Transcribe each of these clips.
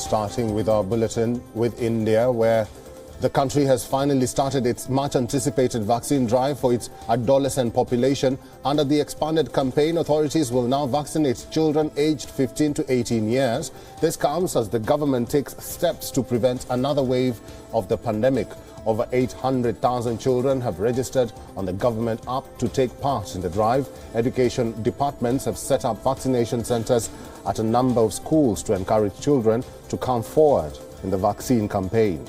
Starting with our bulletin with India, where the country has finally started its much-anticipated vaccine drive for its adolescent population. Under the expanded campaign, authorities will now vaccinate children aged 15 to 18 years. This comes as the government takes steps to prevent another wave of the pandemic. Over 800,000 children have registered on the government app to take part in the drive. Education departments have set up vaccination centers at a number of schools to encourage children to come forward in the vaccine campaign.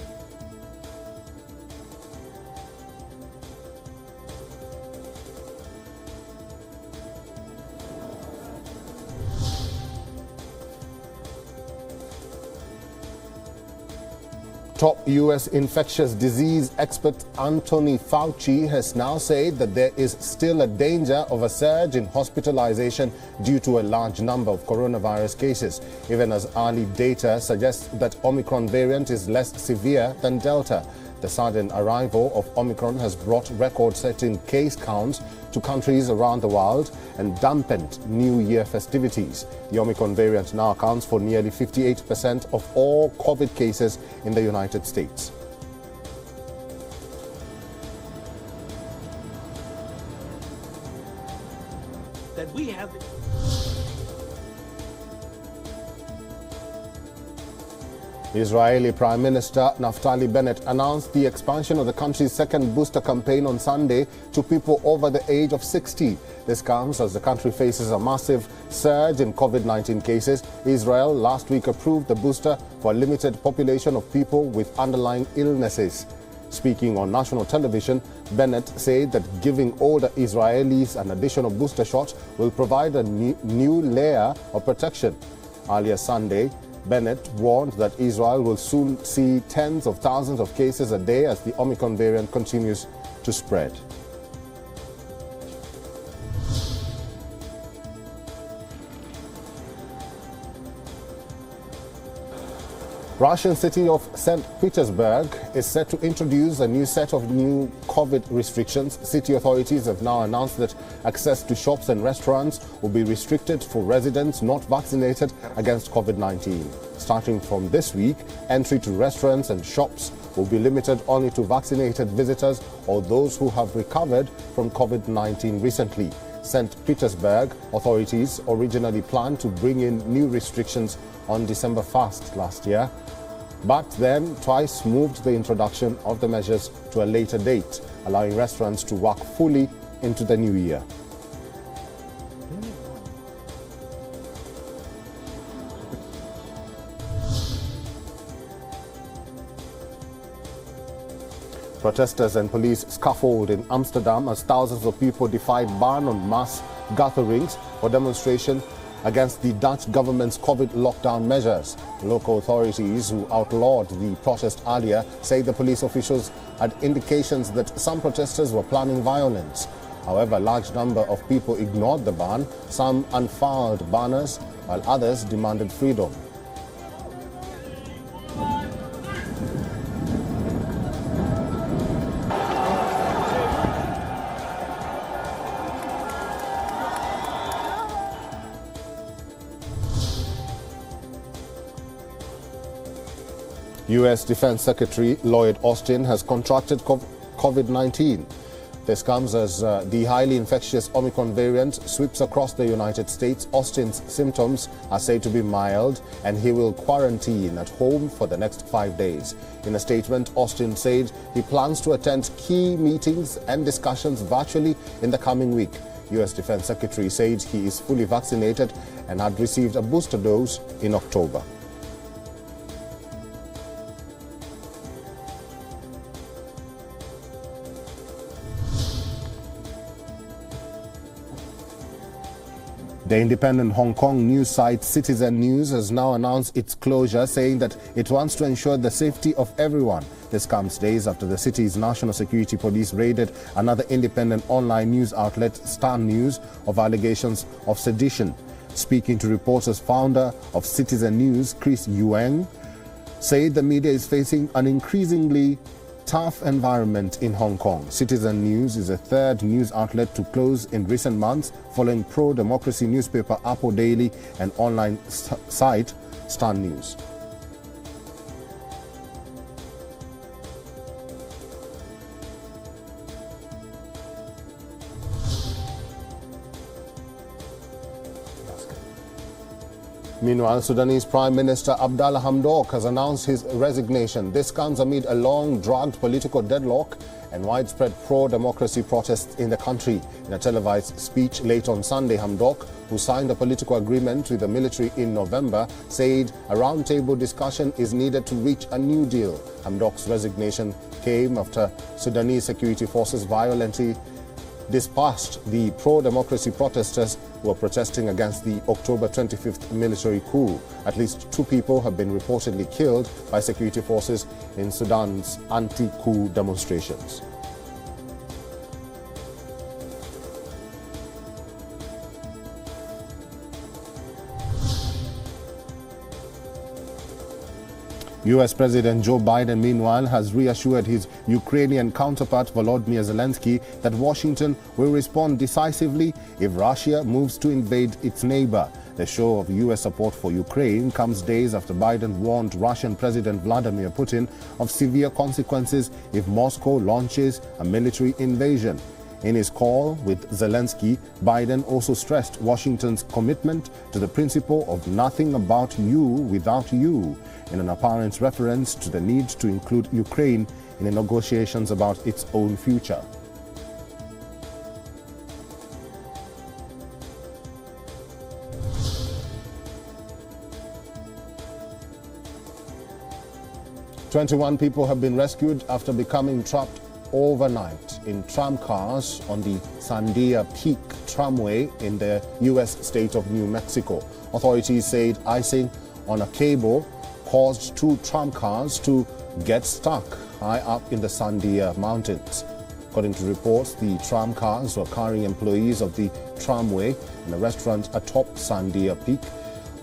Top U.S. infectious disease expert Anthony Fauci has now said that there is still a danger of a surge in hospitalization due to a large number of coronavirus cases, even as early data suggests that Omicron variant is less severe than Delta. The sudden arrival of Omicron has brought record-setting case counts to countries around the world and dampened New Year festivities. The Omicron variant now accounts for nearly 58% of all COVID cases in the United States. That we have Israeli Prime Minister Naftali Bennett announced the expansion of the country's second booster campaign on Sunday to people over the age of 60. This comes as the country faces a massive surge in COVID-19 cases. Israel last week approved the booster for a limited population of people with underlying illnesses. Speaking on national television, Bennett said that giving older Israelis an additional booster shot will provide a new layer of protection. Earlier Sunday, Bennett warned that Israel will soon see tens of thousands of cases a day as the Omicron variant continues to spread. Russian city of St. Petersburg is set to introduce a new set of new COVID restrictions. City authorities have now announced that access to shops and restaurants will be restricted for residents not vaccinated against COVID-19. Starting from this week, entry to restaurants and shops will be limited only to vaccinated visitors or those who have recovered from COVID-19 recently. St. Petersburg authorities originally planned to bring in new restrictions on December 1st last year, but then twice moved the introduction of the measures to a later date, allowing restaurants to work fully into the new year. Protesters and police scuffled in Amsterdam as thousands of people defied ban on mass gatherings or demonstration against the Dutch government's COVID lockdown measures. Local authorities who outlawed the protest earlier say the police officials had indications that some protesters were planning violence. However, a large number of people ignored the ban, some unfurled banners, while others demanded freedom. U.S. Defense Secretary Lloyd Austin has contracted COVID-19. This comes as the highly infectious Omicron variant sweeps across the United States. Austin's symptoms are said to be mild, and he will quarantine at home for the next 5 days. In a statement, Austin said he plans to attend key meetings and discussions virtually in the coming week. U.S. Defense Secretary said he is fully vaccinated and had received a booster dose in October. The independent Hong Kong news site CITZEN News has now announced its closure, saying that it wants to ensure the safety of everyone. This comes days after the city's National Security Police raided another independent online news outlet, Star News, of allegations of sedition. Speaking to reporters, founder of CITZEN News, Chris Yuang, said the media is facing an increasingly tough environment in Hong Kong. CITZEN News is the third news outlet to close in recent months, following pro-democracy newspaper Apple Daily and online site Star News. Meanwhile, Sudanese Prime Minister Abdallah Hamdok has announced his resignation. This comes amid a long-dragged political deadlock and widespread pro-democracy protests in the country. In a televised speech late on Sunday, Hamdok, who signed a political agreement with the military in November, said a roundtable discussion is needed to reach a new deal. Hamdok's resignation came after Sudanese security forces violently dispersed the pro-democracy protesters who were protesting against the October 25th military coup. At least 2 people have been reportedly killed by security forces in Sudan's anti-coup demonstrations. US President Joe Biden, meanwhile, has reassured his Ukrainian counterpart Volodymyr Zelensky that Washington will respond decisively if Russia moves to invade its neighbor. The show of US support for Ukraine comes days after Biden warned Russian President Vladimir Putin of severe consequences if Moscow launches a military invasion. In his call with Zelensky, Biden also stressed Washington's commitment to the principle of nothing about you without you, in an apparent reference to the need to include Ukraine in the negotiations about its own future. "21 people have been rescued after becoming trapped overnight in tram cars on the Sandia Peak tramway in the U.S. state of New Mexico. Authorities said icing on a cable caused 2 tram cars to get stuck high up in the Sandia Mountains. According to reports, the tram cars were carrying employees of the tramway in a restaurant atop Sandia Peak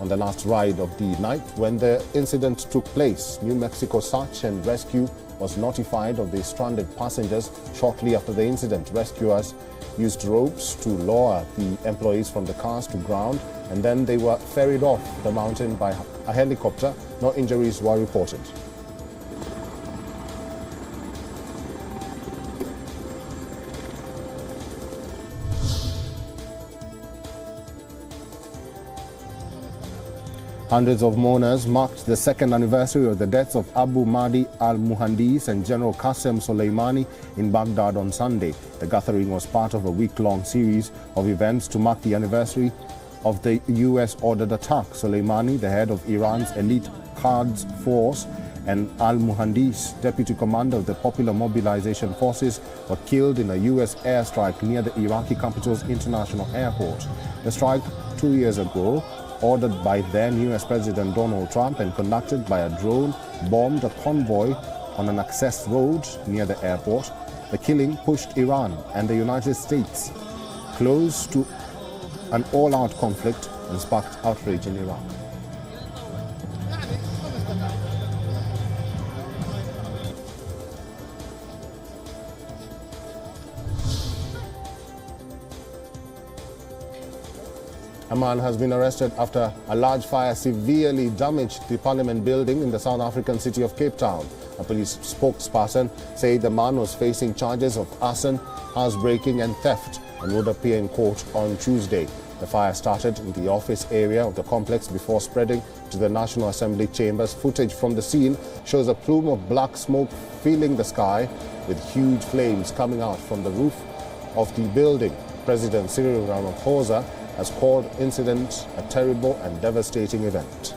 on the last ride of the night when the incident took place. New Mexico Search and Rescue was notified of the stranded passengers shortly after the incident. Rescuers used ropes to lower the employees from the cars to ground, and then they were ferried off the mountain by a helicopter. No injuries were reported. Hundreds of mourners marked the second anniversary of the deaths of Abu Mahdi al-Muhandis and General Qasem Soleimani in Baghdad on Sunday. The gathering was part of a week-long series of events to mark the anniversary of the US-ordered attack. Soleimani, the head of Iran's elite Quds force, and al-Muhandis, deputy commander of the Popular Mobilization Forces, were killed in a US airstrike near the Iraqi capital's international airport. The strike 2 years ago, ordered by then US President Donald Trump and conducted by a drone, bombed a convoy on an access road near the airport. The killing pushed Iran and the United States close to an all-out conflict and sparked outrage in Iraq. A man has been arrested after a large fire severely damaged the Parliament building in the South African city of Cape Town. A police spokesperson said the man was facing charges of arson, housebreaking and theft and would appear in court on Tuesday. The fire started in the office area of the complex before spreading to the National Assembly chambers. Footage from the scene shows a plume of black smoke filling the sky with huge flames coming out from the roof of the building. President Cyril Ramaphosa has called the incident a terrible and devastating event.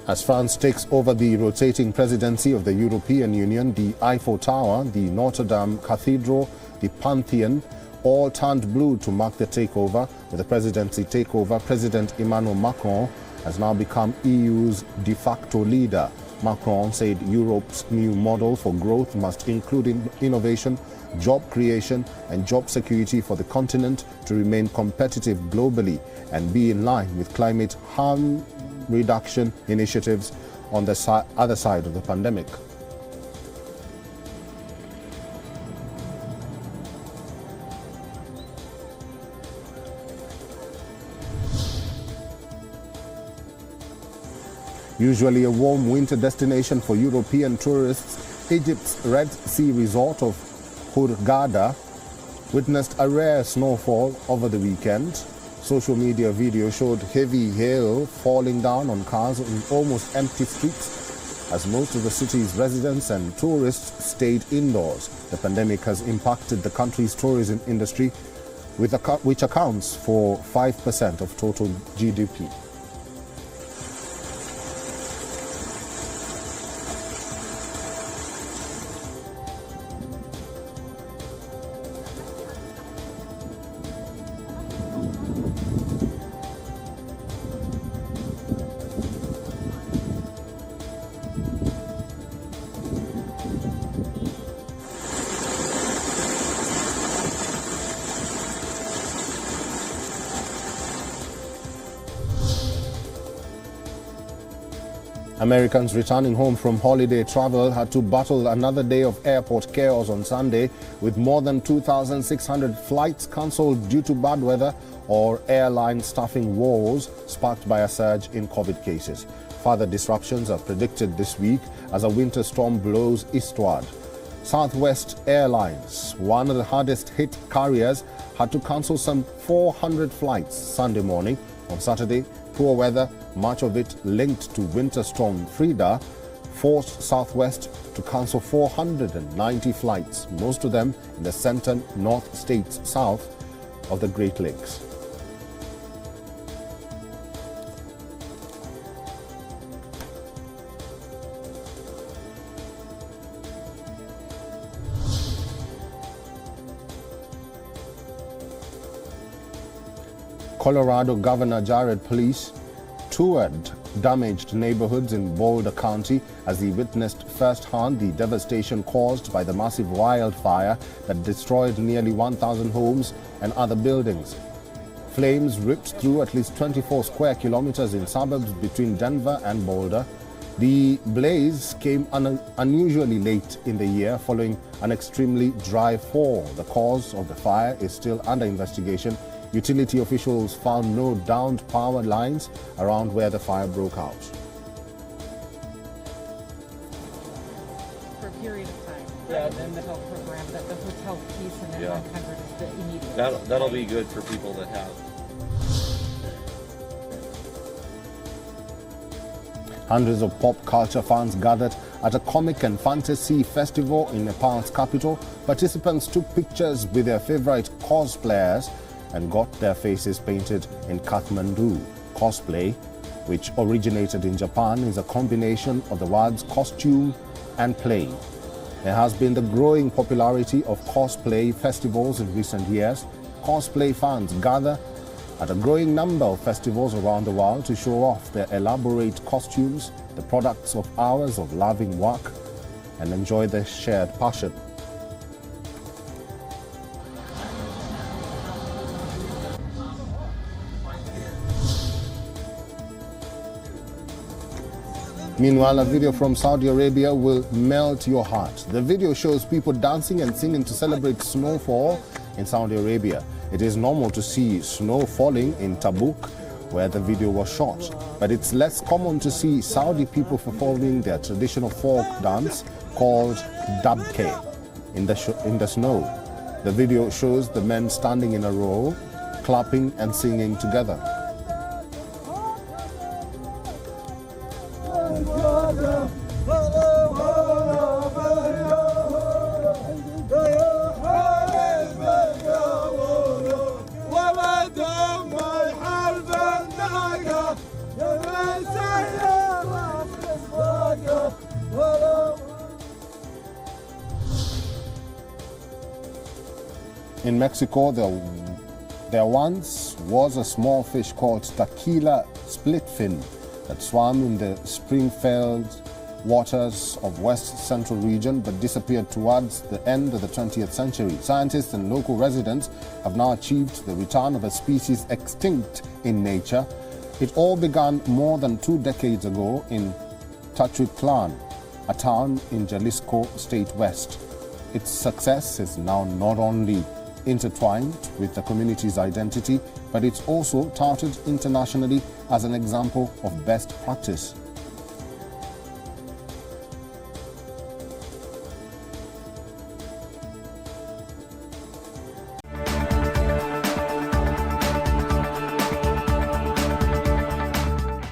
As France takes over the rotating presidency of the European Union, the Eiffel Tower, the Notre Dame Cathedral, the Pantheon, all turned blue to mark the takeover. With the presidency takeover, President Emmanuel Macron has now become EU's de facto leader. Macron said Europe's new model for growth must include innovation, job creation and job security for the continent to remain competitive globally and be in line with climate harm reduction initiatives on the other side of the pandemic. Usually a warm winter destination for European tourists, Egypt's Red Sea resort of Hurghada witnessed a rare snowfall over the weekend. Social media video showed heavy hail falling down on cars in almost empty streets as most of the city's residents and tourists stayed indoors. The pandemic has impacted the country's tourism industry, which accounts for 5% of total GDP. Americans returning home from holiday travel had to battle another day of airport chaos on Sunday, with more than 2,600 flights cancelled due to bad weather or airline staffing woes sparked by a surge in COVID cases. Further disruptions are predicted this week as a winter storm blows eastward. Southwest Airlines, one of the hardest hit carriers, had to cancel some 400 flights Sunday morning. On Saturday, poor weather, much of it linked to Winter Storm Frida, forced Southwest to cancel 490 flights, most of them in the center-north states south of the Great Lakes. Colorado Governor Jared Polis toured damaged neighborhoods in Boulder County as he witnessed firsthand the devastation caused by the massive wildfire that destroyed nearly 1,000 homes and other buildings. Flames ripped through at least 24 square kilometers in suburbs between Denver and Boulder. The blaze came unusually late in the year following an extremely dry fall. The cause of the fire is still under investigation. Utility officials found no downed power lines around where the fire broke out. For a period of time. Yeah. And then the hotel program, the hotel piece, and then 100 is the immediate. That'll be good for people that have. Hundreds of pop culture fans gathered at a comic and fantasy festival in Nepal's capital. Participants took pictures with their favorite cosplayers and got their faces painted in Kathmandu. Cosplay, which originated in Japan, is a combination of the words costume and play. There has been the growing popularity of cosplay festivals in recent years. Cosplay fans gather at a growing number of festivals around the world to show off their elaborate costumes, the products of hours of loving work, and enjoy their shared passion. Meanwhile, a video from Saudi Arabia will melt your heart. The video shows people dancing and singing to celebrate snowfall in Saudi Arabia. It is normal to see snow falling in Tabuk, where the video was shot. But it's less common to see Saudi people performing their traditional folk dance called dabke in the snow. The video shows the men standing in a row, clapping and singing together. In Mexico, there once was a small fish called tequila splitfin that swam in the spring-filled waters of West Central region but disappeared towards the end of the 20th century. Scientists and local residents have now achieved the return of a species extinct in nature. It all began more than 2 decades ago in Tachutlan, a town in Jalisco State West. Its success is now not only intertwined with the community's identity, but it's also touted internationally as an example of best practice.